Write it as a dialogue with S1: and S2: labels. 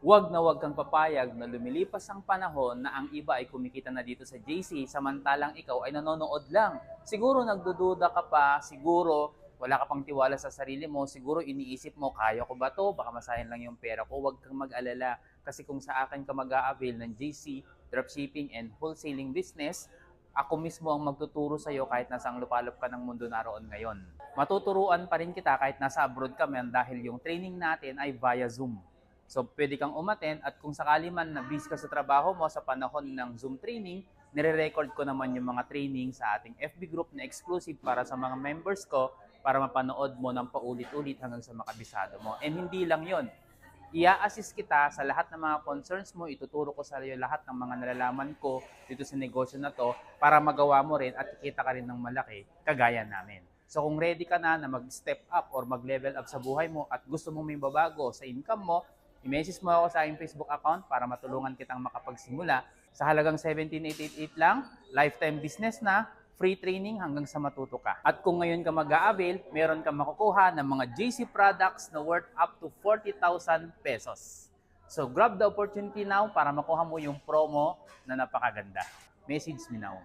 S1: Huwag na huwag kang papayag na lumilipas ang panahon na ang iba ay kumikita na dito sa JC samantalang ikaw ay nanonood lang. Siguro nagdududa ka pa, siguro wala ka pang tiwala sa sarili mo, siguro iniisip mo, kaya ko ba to? Baka masayang lang yung pera ko. Huwag kang mag-alala kasi kung sa akin ka mag-a-avail ng JC, dropshipping and wholesaling business, ako mismo ang magtuturo sa iyo kahit nasang lupalop ka ng mundo naroon ngayon. Matuturuan pa rin kita kahit nasa abroad ka man dahil yung training natin ay via Zoom. So, pwede kang umattend at kung sakali man na busy ka sa trabaho mo sa panahon ng Zoom training, nire-record ko naman yung mga training sa ating FB group na exclusive para sa mga members ko para mapanood mo ng paulit-ulit hanggang sa makabisado mo. And hindi lang yon, ia-assist kita sa lahat ng mga concerns mo, ituturo ko sa iyo lahat ng mga nalalaman ko dito sa negosyo na to para magawa mo rin at kikita ka rin ng malaki kagaya namin. So kung ready ka na mag-step up or mag-level up sa buhay mo at gusto mo may babago sa income mo, i-message mo ako sa aking Facebook account para matulungan kitang makapagsimula. Sa halagang 17,888 lang, lifetime business na, free training hanggang sa matuto ka. At kung ngayon ka mag-a-avail, meron kang makukuha ng mga JC products na worth up to 40,000 pesos. So grab the opportunity now para makuha mo yung promo na napakaganda. Message me now.